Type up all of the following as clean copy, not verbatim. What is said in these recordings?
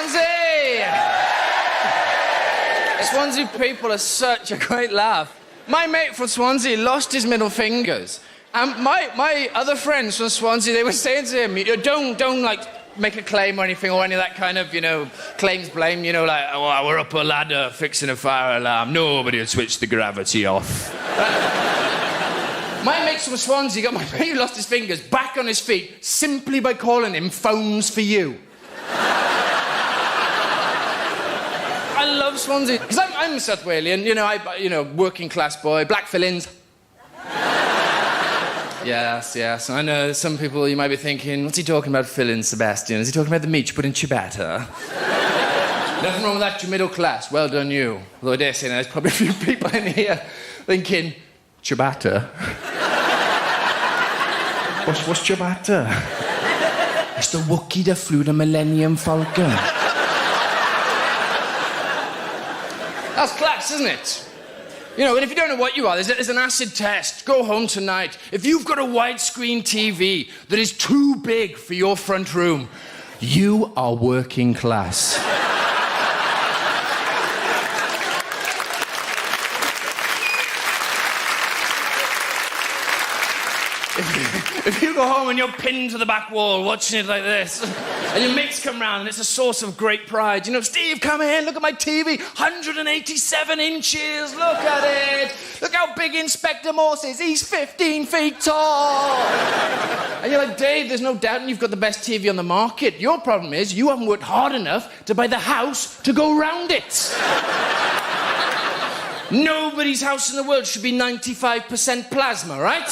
Swansea! Swansea people are such a great laugh. My mate from Swansea lost his middle fingers. And my other friends from Swansea, they were saying to him, don't like, make a claim or anything, or any of that kind of, claims blame, like, oh, we're up a ladder fixing a fire alarm. Nobody had switched the gravity off. My mates from Swansea got my mate who lost his fingers back on his feet simply by calling him Phones for You. I love Swansea, because I'm South Walian, working class boy, black fillings. Yes. I know some people, you might be thinking, what's he talking about fillings, Sebastian? Is he talking about the meat you put in ciabatta? Nothing wrong with that, you're middle class. Well done, you. Although I dare say there's probably a few people in here thinking, ciabatta? What's ciabatta? It's the Wookiee that flew the Millennium Falcon. That's class, isn't it? And if you don't know what you are, there's an acid test. Go home tonight. If you've got a widescreen TV that is too big for your front room, you are working class. If you go home and you're pinned to the back wall watching it like this, and your mates come round and it's a source of great pride. Steve, come in, look at my TV, 187 inches, look at it. Look how big Inspector Morse is, he's 15 feet tall. And you're like, Dave, there's no doubt you've got the best TV on the market. Your problem is you haven't worked hard enough to buy the house to go round it. Nobody's house in the world should be 95% plasma, right?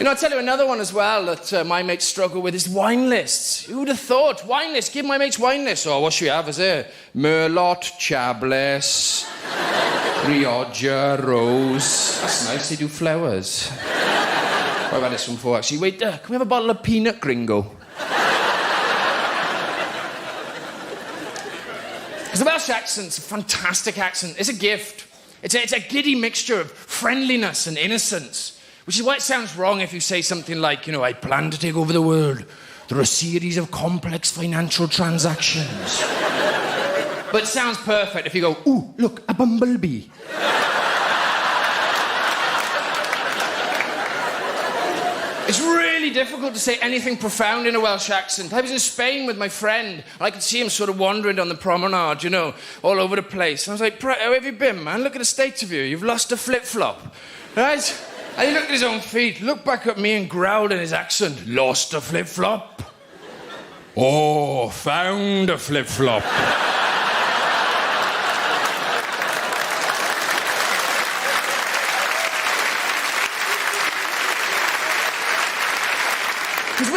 I'll tell you another one as well that my mates struggle with is wine lists. Who would have thought? Wine list. Give my mates wine lists. Oh, what should we have? Is it Merlot, Chablis, Rioja, Rose. That's nice. They do flowers. What about this one for? Actually, wait, can we have a bottle of Peanut Gringo? Because the Welsh accent's a fantastic accent. It's a gift. It's a giddy mixture of friendliness and innocence. Which is why it sounds wrong if you say something like, I plan to take over the world through a series of complex financial transactions. But it sounds perfect if you go, ooh, look, a bumblebee. It's really difficult to say anything profound in a Welsh accent. I was in Spain with my friend, and I could see him sort of wandering down the promenade, all over the place. And I was like, how have you been, man? Look at the state of you. You've lost a flip-flop. Right? And he looked at his own feet, looked back at me and growled in his accent, lost a flip-flop? Oh, found a flip-flop. Because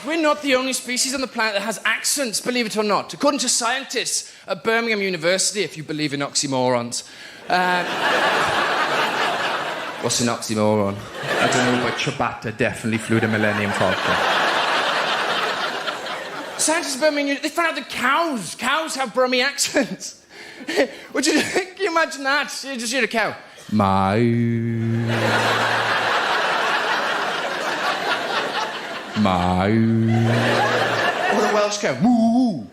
we're not the only species on the planet that has accents, believe it or not. According to scientists at Birmingham University, if you believe in oxymorons, what's an oxymoron? I don't know, but ciabatta definitely flew the Millennium Falcon. Scientists at Birmingham, they found out that cows have Brummie accents. Can you imagine that? You just hear a cow. Moo. Or a Welsh cow. Moo.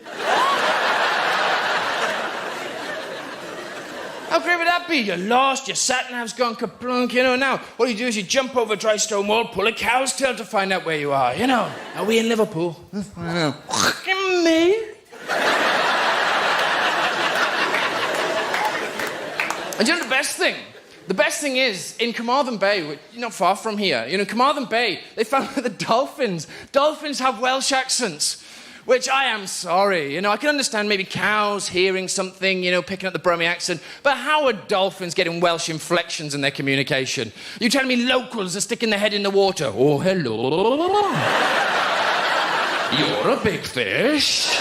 How great would that be? You're lost, your sat-nav's gone kaplunk, now. What you do is you jump over a dry stone wall, pull a cow's tail to find out where you are, Are we in Liverpool? Me? And the best thing? The best thing is, in Carmarthen Bay, not far from here, Carmarthen Bay, they found that the dolphins have Welsh accents. Which I am sorry. I can understand maybe cows hearing something, picking up the Brummie accent, but how are dolphins getting Welsh inflections in their communication? You telling me locals are sticking their head in the water? Oh, hello. You're a big fish.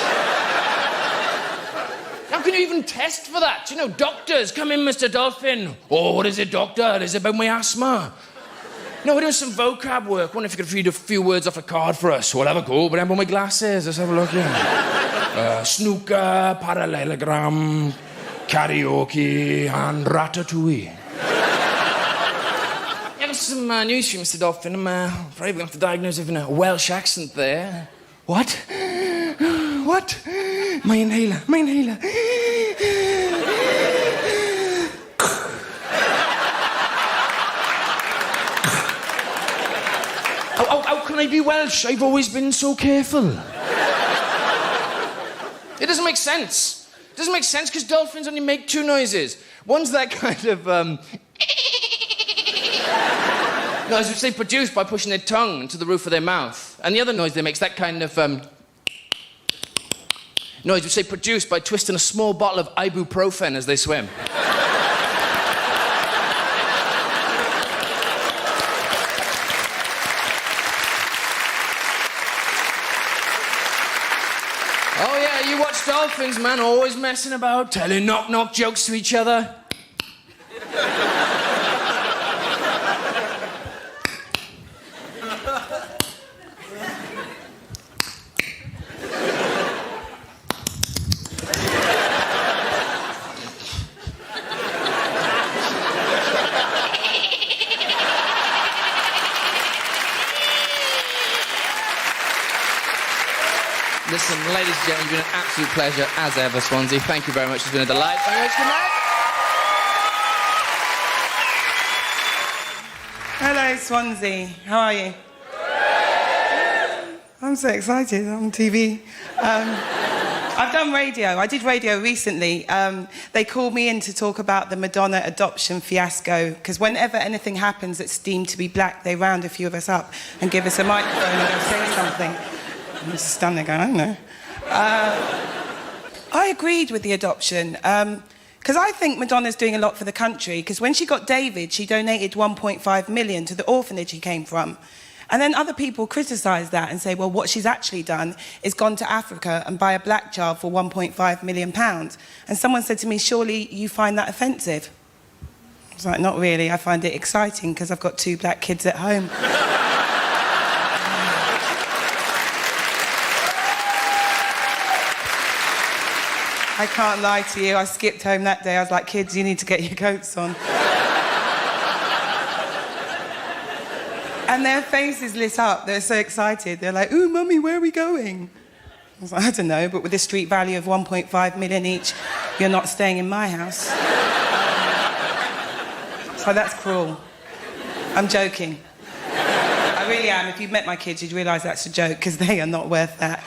How can you even test for that? Doctors, come in, Mr. Dolphin. Oh, what is it, doctor? Is it about my asthma? No, we're doing some vocab work. Wonder if you could read a few words off a card for us. We'll have a go, but I have my glasses. Let's have a look here. Snooker, parallelogram, karaoke, and ratatouille. Yeah, there's some news for you, Mr. Dolphin. I'm afraid we're going to have to diagnose you with a Welsh accent there. What? what? My inhaler. How can I be Welsh? I've always been so careful. It doesn't make sense. It doesn't make sense because dolphins only make two noises. One's that kind of, noise which they produce by pushing their tongue into the roof of their mouth. And the other noise they make is that kind of, noise which they produce by twisting a small bottle of ibuprofen as they swim. Oh yeah, you watch dolphins, man, always messing about, telling knock-knock jokes to each other. Listen, ladies and gentlemen, it's been an absolute pleasure, as ever, Swansea. Thank you very much. It's been a delight. Thank you very much. Good night. Hello, Swansea. How are you? I'm so excited. I'm on TV. I've done radio. I did radio recently. They called me in to talk about the Madonna adoption fiasco, because whenever anything happens that's deemed to be black, they round a few of us up and give us a microphone and go say something. I'm just standing there going, I don't know. I agreed with the adoption, because I think Madonna's doing a lot for the country, because when she got David, she donated 1.5 million to the orphanage he came from. And then other people criticise that and say, well, what she's actually done is gone to Africa and buy a black child for 1.5 million pounds. And someone said to me, surely you find that offensive? I was like, not really. I find it exciting because I've got 2 black kids at home. I can't lie to you, I skipped home that day. I was like, kids, you need to get your coats on. And their faces lit up. They're so excited. They're like, ooh, Mummy, where are we going? I was like, I don't know, but with a street value of 1.5 million each, you're not staying in my house. So that's cruel. I'm joking. I really am. If you'd met my kids, you'd realise that's a joke, because they are not worth that.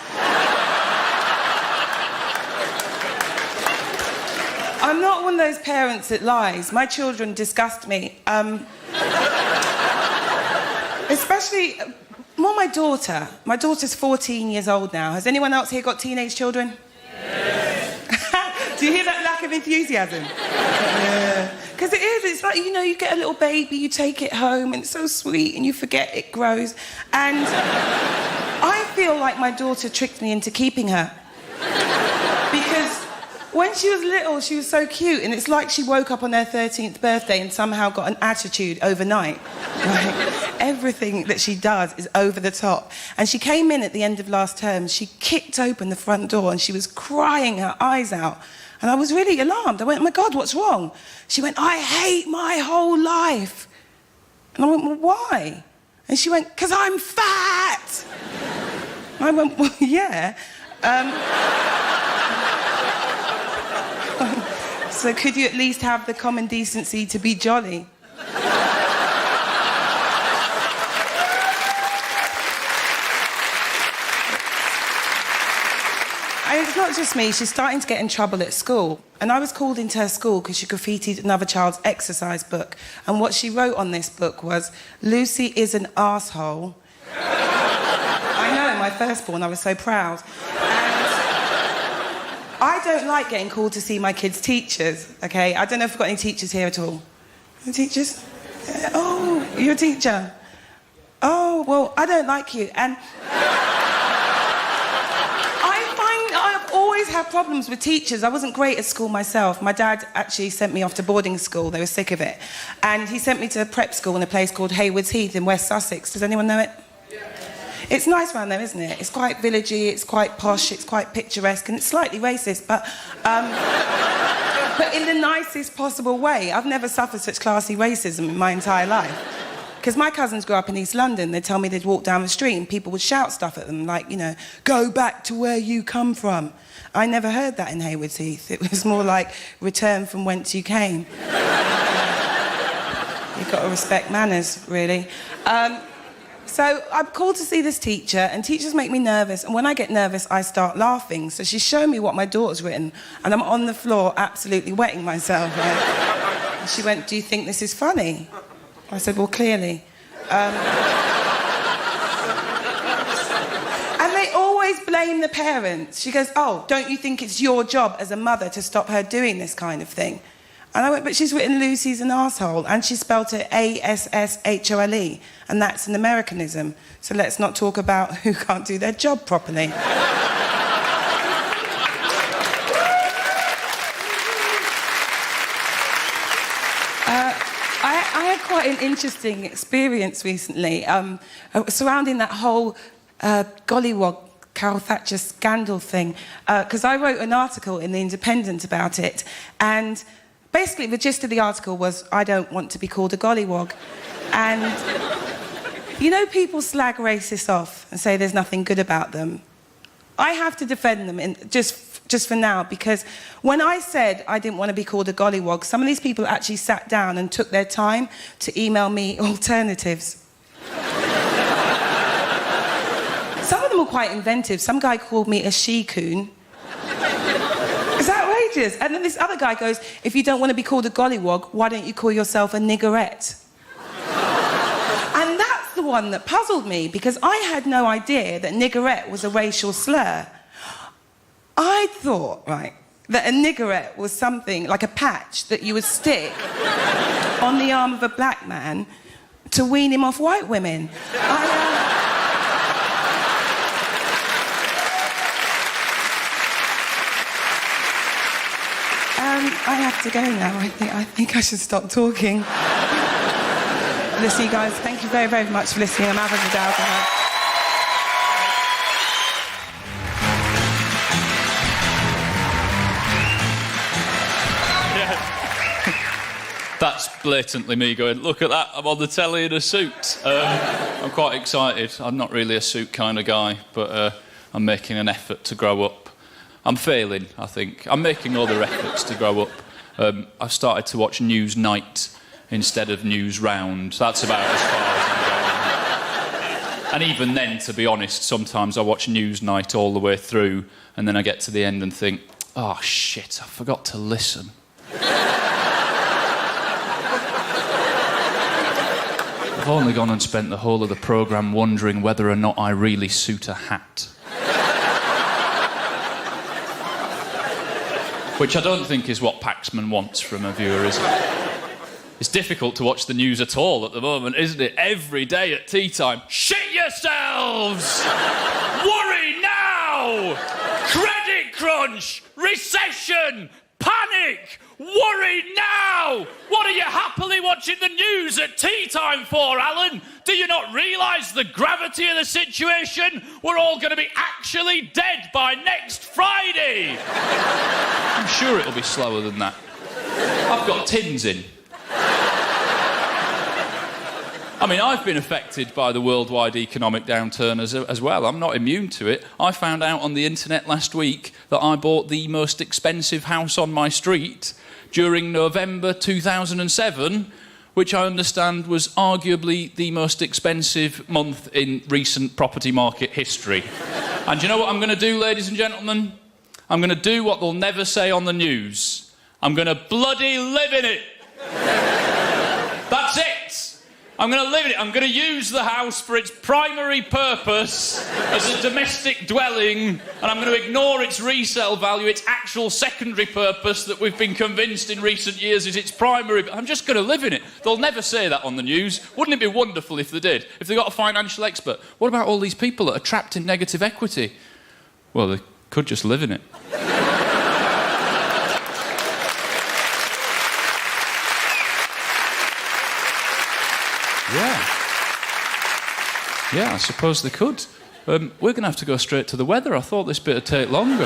I'm not one of those parents that lies. My children disgust me. Especially, more my daughter. My daughter's 14 years old now. Has anyone else here got teenage children? Yes. Do you hear that lack of enthusiasm? Yeah. Because it is. It's like, you know, you get a little baby, you take it home, and it's so sweet, and you forget it grows. And I feel like my daughter tricked me into keeping her. Because when she was little, she was so cute, and it's like she woke up on her 13th birthday and somehow got an attitude overnight. Like, everything that she does is over the top. And she came in at the end of last term, she kicked open the front door and she was crying her eyes out. And I was really alarmed. I went, oh my God, what's wrong? She went, I hate my whole life. And I went, well, why? And she went, because I'm fat. I went, well, yeah. So could you at least have the common decency to be jolly? And it's not just me, she's starting to get in trouble at school. And I was called into her school because she graffitied another child's exercise book. And what she wrote on this book was, Lucy is an arsehole. I know, my firstborn, I was so proud. I don't like getting called to see my kids' teachers, OK? I don't know if we've got any teachers here at all. Any teachers? Oh, you're a teacher. Oh, well, I don't like you. And I've always had problems with teachers. I wasn't great at school myself. My dad actually sent me off to boarding school. They were sick of it. And he sent me to a prep school in a place called Haywards Heath in West Sussex. Does anyone know it? It's nice around there, isn't it? It's quite villagey, it's quite posh, it's quite picturesque, and it's slightly racist, but in the nicest possible way. I've never suffered such classy racism in my entire life. Because my cousins grew up in East London. They'd tell me they'd walk down the street and people would shout stuff at them, like, you know, go back to where you come from. I never heard that in Haywards Heath. It was more like, return from whence you came. You've got to respect manners, really. So I'm called to see this teacher, and teachers make me nervous, and when I get nervous, I start laughing. So she's showing me what my daughter's written, and I'm on the floor absolutely wetting myself, right? And she went, do you think this is funny? I said, well, clearly. And they always blame the parents. She goes, oh, don't you think it's your job as a mother to stop her doing this kind of thing? And I went, but she's written Lucy's an arsehole, and she spelt it A-S-S-H-O-L-E, and that's an Americanism. So let's not talk about who can't do their job properly. I had quite an interesting experience recently surrounding that whole gollywog Carol Thatcher scandal thing, because I wrote an article in The Independent about it, and basically the gist of the article was, I don't want to be called a gollywog. And, you know, people slag racists off and say there's nothing good about them. I have to defend them just for now, because when I said I didn't want to be called a gollywog, some of these people actually sat down and took their time to email me alternatives. Some of them were quite inventive. Some guy called me a she-coon. It's outrageous. And then this other guy goes, if you don't want to be called a gollywog, why don't you call yourself a niggerette? And that's the one that puzzled me, because I had no idea that niggerette was a racial slur. I thought, right, that a niggerette was something like a patch that you would stick on the arm of a black man to wean him off white women. I have to go now. I think I should stop talking. Listen, you guys, thank you very, very much for listening. I'm Ava Vidal. That's blatantly me going, look at that, I'm on the telly in a suit. I'm quite excited. I'm not really a suit kind of guy, but I'm making an effort to grow up. I'm failing, I think. I'm making other efforts to grow up. I've started to watch News Night instead of News Round. That's about as far as I'm going. And even then, to be honest, sometimes I watch News Night all the way through, and then I get to the end and think, oh, shit, I forgot to listen. I've only gone and spent the whole of the programme wondering whether or not I really suit a hat. Which I don't think is what Paxman wants from a viewer, is it? It's difficult to watch the news at all at the moment, isn't it? Every day at tea time, shit yourselves! Worry now! Credit crunch! Recession! Panic! Worry now! What are you happily watching the news at tea time for, Alan? Do you not realise the gravity of the situation? We're all going to be actually dead by next Friday! I'm sure it'll be slower than that. I've got tins in. I mean, I've been affected by the worldwide economic downturn as well. I'm not immune to it. I found out on the internet last week that I bought the most expensive house on my street during November 2007, which I understand was arguably the most expensive month in recent property market history. And do you know what I'm going to do, ladies and gentlemen? I'm going to do what they'll never say on the news. I'm going to bloody live in it. That's it. I'm going to live in it. I'm going to use the house for its primary purpose as a domestic dwelling, and I'm going to ignore its resale value, its actual secondary purpose that we've been convinced in recent years is its primary. I'm just going to live in it. They'll never say that on the news. Wouldn't it be wonderful if they did? If they got a financial expert? What about all these people that are trapped in negative equity? Well, they could just live in it. Yeah, I suppose they could. We're going to have to go straight to the weather. I thought this bit would take longer.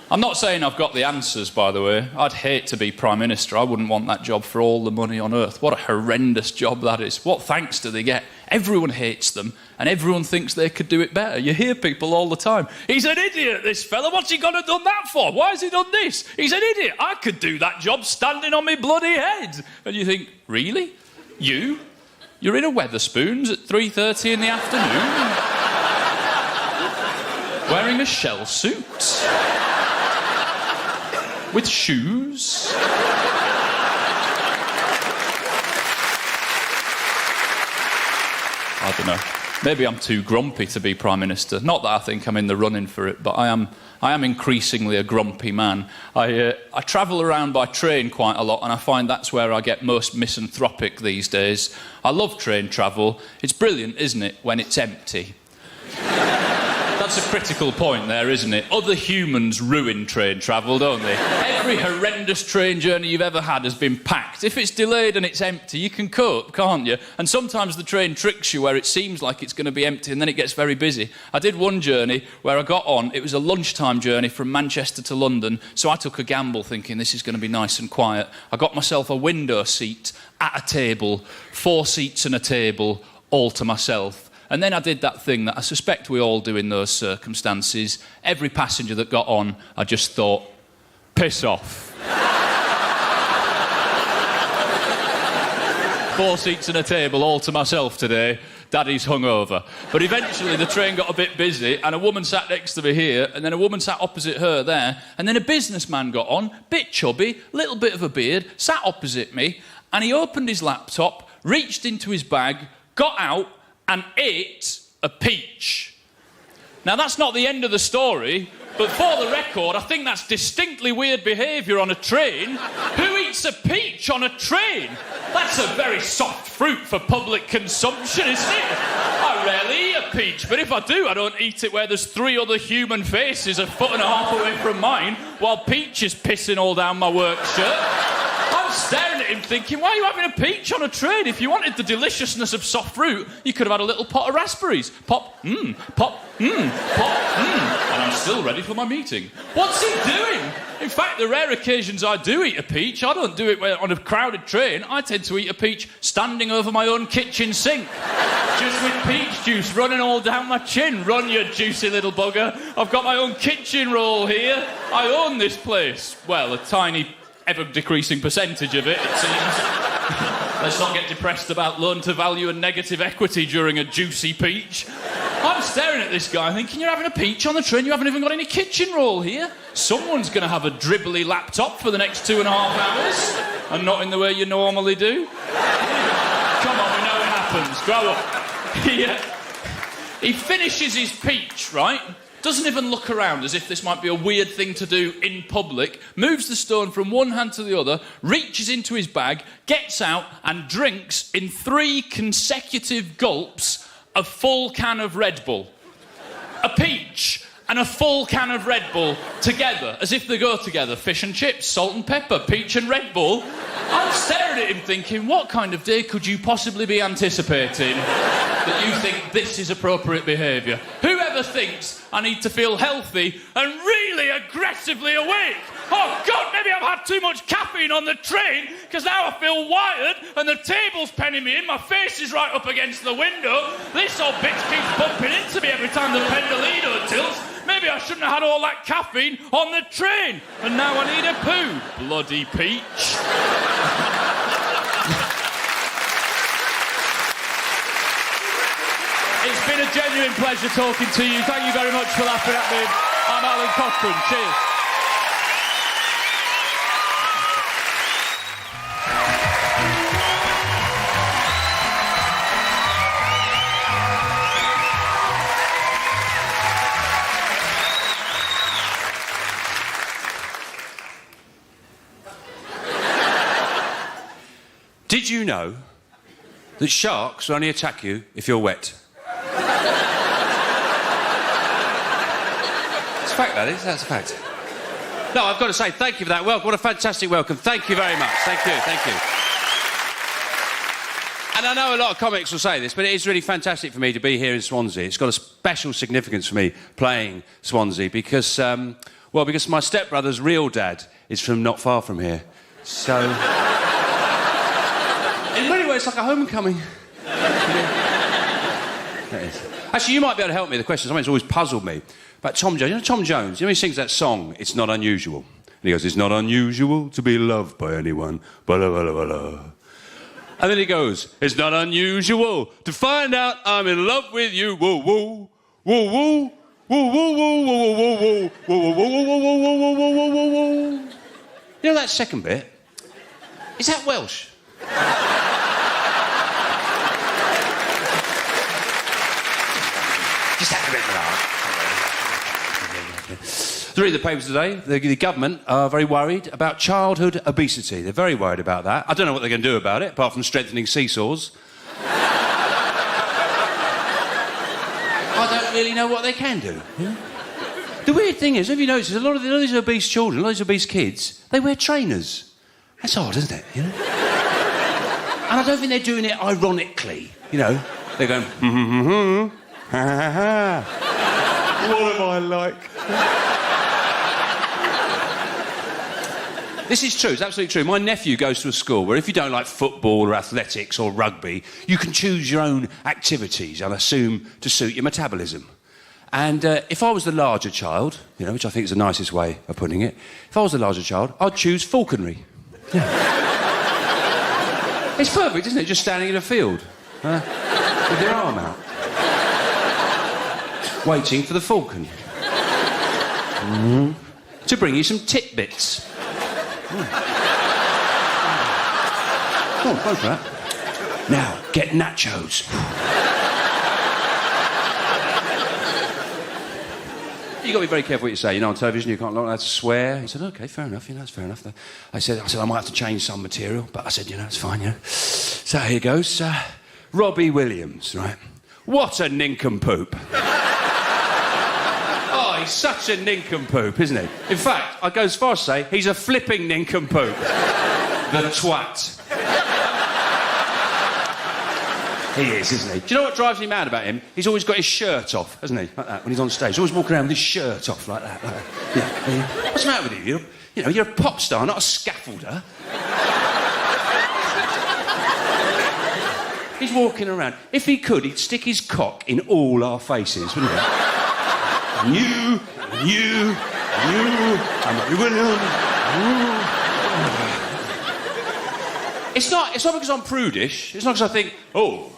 I'm not saying I've got the answers, by the way. I'd hate to be Prime Minister. I wouldn't want that job for all the money on earth. What a horrendous job that is. What thanks do they get? Everyone hates them, and everyone thinks they could do it better. You hear people all the time. He's an idiot, this fella. What's he gonna done that for? Why has he done this? He's an idiot. I could do that job standing on my bloody head. And you think, really? You? You're in a Wetherspoons at 3:30 in the afternoon? Wearing a shell suit? With shoes? I don't know. Maybe I'm too grumpy to be Prime Minister. Not that I think I'm in the running for it, but I am increasingly a grumpy man. I travel around by train quite a lot, and I find that's where I get most misanthropic these days. I love train travel. It's brilliant, isn't it, when it's empty? That's a critical point there, isn't it? Other humans ruin train travel, don't they? Every horrendous train journey you've ever had has been packed. If it's delayed and it's empty, you can cope, can't you? And sometimes the train tricks you where it seems like it's going to be empty and then it gets very busy. I did one journey where I got on, it was a lunchtime journey from Manchester to London, so I took a gamble thinking this is going to be nice and quiet. I got myself a window seat at a table, 4 seats and a table, all to myself. And then I did that thing that I suspect we all do in those circumstances. Every passenger that got on, I just thought, piss off. 4 seats and a table all to myself today. Daddy's hungover. But eventually the train got a bit busy and a woman sat next to me here and then a woman sat opposite her there and then a businessman got on, bit chubby, little bit of a beard, sat opposite me and he opened his laptop, reached into his bag, got out and ate a peach. Now, that's not the end of the story, but for the record, I think that's distinctly weird behaviour on a train. Who eats a peach on a train? That's a very soft fruit for public consumption, isn't it? I rarely eat a peach, but if I do, I don't eat it where there's 3 other human faces a foot and a half away from mine, while Peach is pissing all down my work shirt. I'm staring at him thinking, why are you having a peach on a train? If you wanted the deliciousness of soft fruit, you could have had a little pot of raspberries. Pop, pop, pop, and I'm still ready for my meeting. What's he doing? In fact, the rare occasions I do eat a peach, I don't do it on a crowded train. I tend to eat a peach standing over my own kitchen sink. Just with peach juice running all down my chin. Run, you juicy little bugger. I've got my own kitchen roll here. I own this place. Well, a tiny, ever-decreasing percentage of it seems. Let's not get depressed about loan-to-value and negative equity during a juicy peach. I'm staring at this guy thinking, you're having a peach on the train, you haven't even got any kitchen roll here. Someone's going to have a dribbly laptop for the next 2.5 hours, and not in the way you normally do. Come on, we know it happens. Grow up. He finishes his peach, right? Doesn't even look around as if this might be a weird thing to do in public, moves the stone from one hand to the other, reaches into his bag, gets out and drinks in 3 consecutive gulps a full can of Red Bull. A peach and a full can of Red Bull together, as if they go together. Fish and chips, salt and pepper, peach and Red Bull. I'm staring at him thinking, what kind of day could you possibly be anticipating that you think this is appropriate behaviour? Whoever thinks I need to feel healthy and really aggressively awake? Oh, God, maybe I've had too much caffeine on the train because now I feel wired and the table's penning me in, my face is right up against the window, this old bitch keeps bumping into me every time the pendolino tilts. Maybe I shouldn't have had all that caffeine on the train. And now I need a poo. Bloody peach. It's been a genuine pleasure talking to you. Thank you very much for laughing at me. I'm Alun Cochrane. Cheers. Did you know that sharks will only attack you if you're wet? It's a fact, that is. That's a fact. No, I've got to say, thank you for that welcome. What a fantastic welcome. Thank you very much. Thank you, thank you. And I know a lot of comics will say this, but it is really fantastic for me to be here in Swansea. It's got a special significance for me playing Swansea because, well, Well, because my stepbrother's real dad is from not far from here. So... in many ways, it's like a homecoming. Actually, you might be able to help me. The question, something that's always puzzled me about Tom Jones. You know Tom Jones? You know he sings that song, It's Not Unusual. And he goes, it's not unusual to be loved by anyone. Blah, blah, blah, blah. And then he goes, it's not unusual to find out I'm in love with you. Whoa, whoa, whoa, whoa, whoa, whoa, whoa, whoa, whoa, whoa, whoa, whoa, whoa, whoa, whoa, whoa, whoa, whoa, whoa. You know that second bit? Is that Welsh? Just have a bit of that. Reading the papers today, the government are very worried about childhood obesity. They're very worried about that. I don't know what they're going to do about it, apart from strengthening seesaws. I don't really know what they can do. Yeah? The weird thing is, have you noticed, a lot of these obese children, a lot of these obese kids, they wear trainers. That's odd, isn't it? You know? And I don't think they're doing it ironically. You know, they're going, ha ha ha. What am I like? This is true, it's absolutely true. My nephew goes to a school where if you don't like football or athletics or rugby, you can choose your own activities, I'll assume, to suit your metabolism. And if I was the larger child, you know, which I think is the nicest way of putting it, if I was the larger child, I'd choose falconry. Yeah. It's perfect, isn't it? Just standing in a field, with your arm out. Waiting for the falcon. To bring you some titbits. Oh, go for that. Now, get nachos. You've got to be very careful what you say. You know, on television, you can't not allowed to swear. He said, OK, fair enough, you know, that's fair enough. I said, I might have to change some material, but I said, you know, it's fine, you know. So here goes. Robbie Williams, right? What a nincompoop. Oh, he's such a nincompoop, isn't he? In fact, I go as far as to say he's a flipping nincompoop. The twat. He is, isn't he? Do you know what drives me mad about him? He's always got his shirt off, hasn't he? Like that, when he's on stage. He's always walking around with his shirt off, like that. Like that. Yeah. What's the matter with you? You're a pop star, not a scaffolder. He's walking around. If he could, he'd stick his cock in all our faces, wouldn't he? And you, I'm Robbie Williams. It's not because I'm prudish. It's not because I think, oh,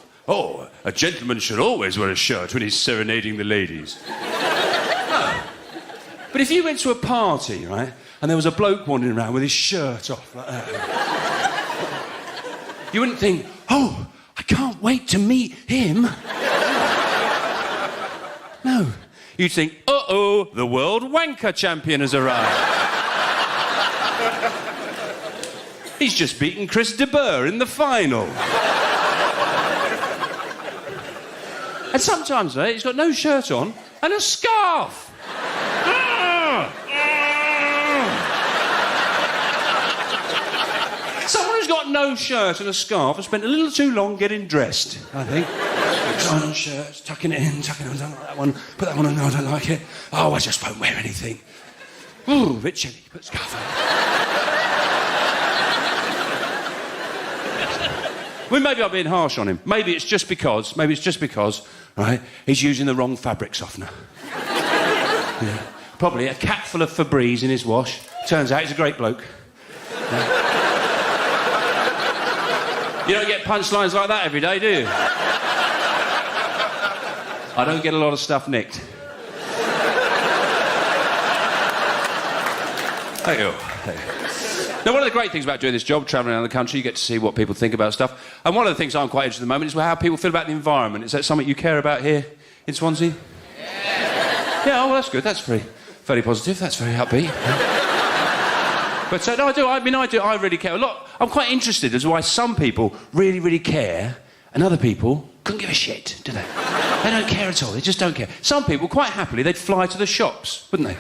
a gentleman should always wear a shirt when he's serenading the ladies. No. But if you went to a party, right, and there was a bloke wandering around with his shirt off like that, you wouldn't think, oh, I can't wait to meet him. No. You'd think, uh-oh, the world wanker champion has arrived. He's just beaten Chris de Burgh in the final. And sometimes, mate, he's got no shirt on and a scarf. Someone who's got no shirt and a scarf has spent a little too long getting dressed, I think. On shirts, tucking it in, I don't like that one, put that one on, no, I don't like it. Oh, I just won't wear anything. Ooh, a bit chilly, put scarf on. Well, maybe I'm being harsh on him. Maybe it's just because, right, he's using the wrong fabric softener. Yeah. Probably a cap full of Febreze in his wash. Turns out he's a great bloke. Yeah. You don't get punchlines like that every day, do you? I don't get a lot of stuff nicked. Thank you. Now, one of the great things about doing this job, travelling around the country, you get to see what people think about stuff. And one of the things I'm quite interested in at the moment is how people feel about the environment. Is that something you care about here in Swansea? Yeah, oh, well, that's good. That's very positive. That's very upbeat. But no, I do. I mean, I do. I really care a lot. I'm quite interested as to why some people really, really care and other people couldn't give a shit, do they? They don't care at all. They just don't care. Some people, quite happily, they'd fly to the shops, wouldn't they?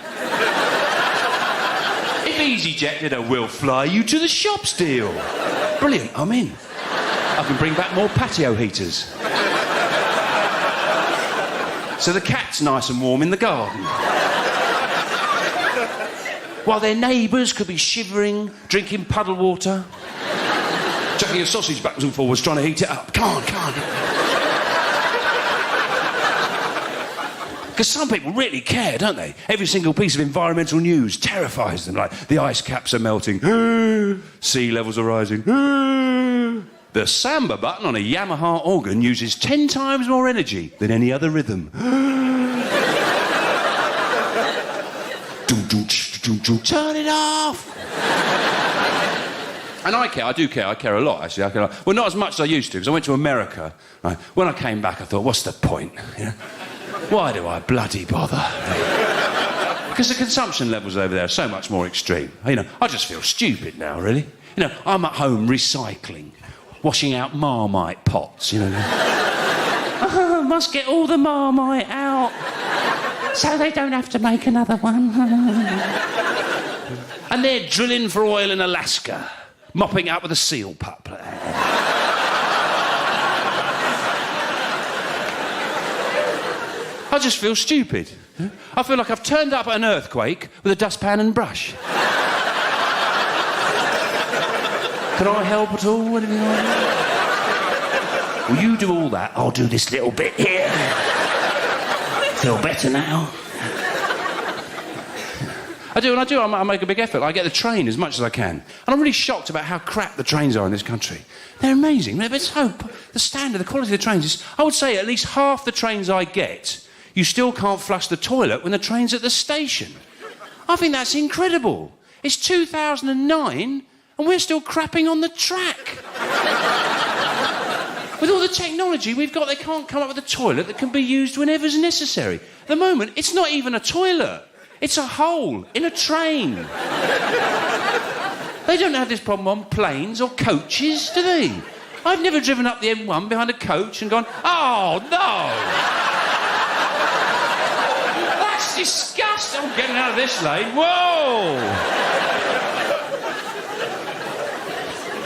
If EasyJet did a "we'll fly you to the shops" deal. Brilliant, I'm in. I can bring back more patio heaters. So the cat's nice and warm in the garden. while their neighbours could be shivering, drinking puddle water, chucking a sausage backwards and forwards, trying to heat it up. Come on. Because some people really care, don't they? Every single piece of environmental news terrifies them, like the ice caps are melting, sea levels are rising. The samba button on a Yamaha organ uses 10 times more energy than any other rhythm. Turn it off! And I care, I do care, I care a lot, actually. I care a lot. Well, not as much as I used to, because I went to America. Right? When I came back, I thought, what's the point? You know? Why do I bloody bother? Because the consumption levels over there are so much more extreme. You know, I just feel stupid now, really. You know, I'm at home recycling, washing out Marmite pots, you know. Must get all the Marmite out so they don't have to make another one. And they're drilling for oil in Alaska, mopping up with a seal pup. I just feel stupid. I feel like I've turned up at an earthquake with a dustpan and brush. Can I help at all? Anything like that? Will you do all that? I'll do this little bit here. Feel better now. I do. I make a big effort. I get the train as much as I can. And I'm really shocked about how crap the trains are in this country. They're amazing. It's hope. The standard, the quality of the trains is... I would say at least half the trains I get, you still can't flush the toilet when the train's at the station. I think that's incredible. It's 2009 and we're still crapping on the track. With all the technology we've got, they can't come up with a toilet that can be used whenever's necessary. At the moment, it's not even a toilet. It's a hole in a train. They don't have this problem on planes or coaches, do they? I've never driven up the M1 behind a coach and gone, oh, no! That's disgusting. I'm getting out of this lane. Whoa!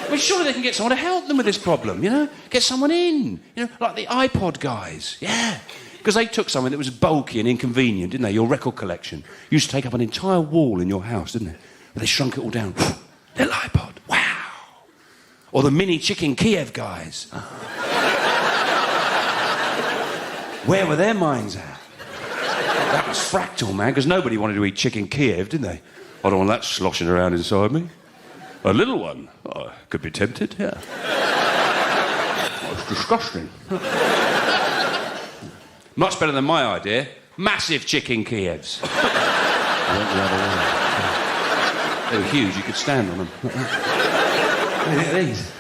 Well, surely they can get someone to help them with this problem, you know? Get someone in, you know, like the iPod guys. Yeah. Because they took something that was bulky and inconvenient, didn't they? Your record collection. Used to take up an entire wall in your house, didn't it? But they shrunk it all down. Little iPod. Wow. Or the mini chicken Kiev guys. Where were their minds at? That was fractal, man, because nobody wanted to eat chicken Kiev, didn't they? I don't want that sloshing around inside me. A little one. Oh, could be tempted, yeah. That's disgusting. Much better than my idea. Massive chicken Kievs. I went the other way. They were huge, you could stand on them. Look at these.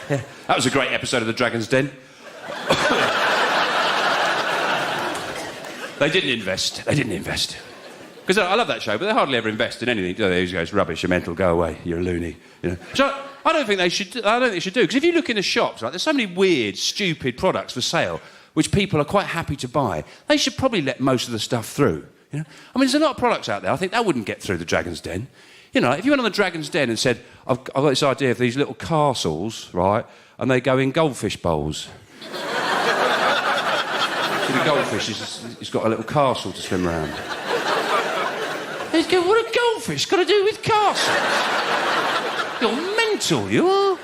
Yeah, that was a great episode of The Dragon's Den. They didn't invest. Because I love that show, but they hardly ever invest in anything. They always go, it's rubbish, you're mental, go away, you're a loony. You know? So I don't think they should do. Because if you look in the shops, right, there's so many weird, stupid products for sale which people are quite happy to buy. They should probably let most of the stuff through. You know? I mean, there's a lot of products out there. I think that wouldn't get through the Dragon's Den. You know, if you went on the Dragon's Den and said, I've got this idea of these little castles, right, and they go in goldfish bowls. The goldfish, it's got a little castle to swim around. They'd go, what a goldfish got to do with castles? You're mental, you are.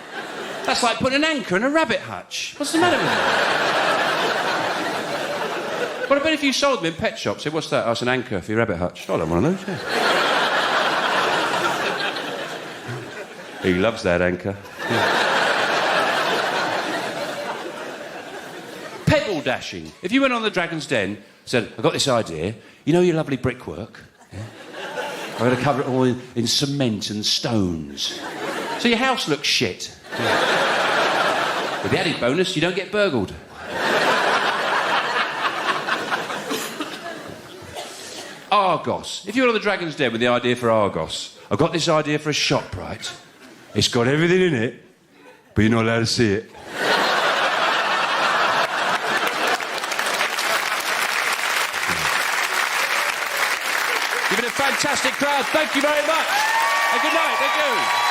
That's like putting an anchor in a rabbit hutch. What's the matter with you? But I bet if you sold them in pet shops, say, what's that? Oh, it's an anchor for your rabbit hutch. I don't want one of those, yeah. He loves that anchor. Yeah. Pebble dashing. If you went on the Dragon's Den, said, I've got this idea. You know your lovely brickwork? Yeah? I'm going to cover it all in cement and stones. So your house looks shit. Yeah. With the added bonus, you don't get burgled. Argos. If you're on the Dragon's Den with the idea for Argos, I've got this idea for a shop, right? It's got everything in it, but you're not allowed to see it. You've been a fantastic crowd. Thank you very much. And good night. Thank you.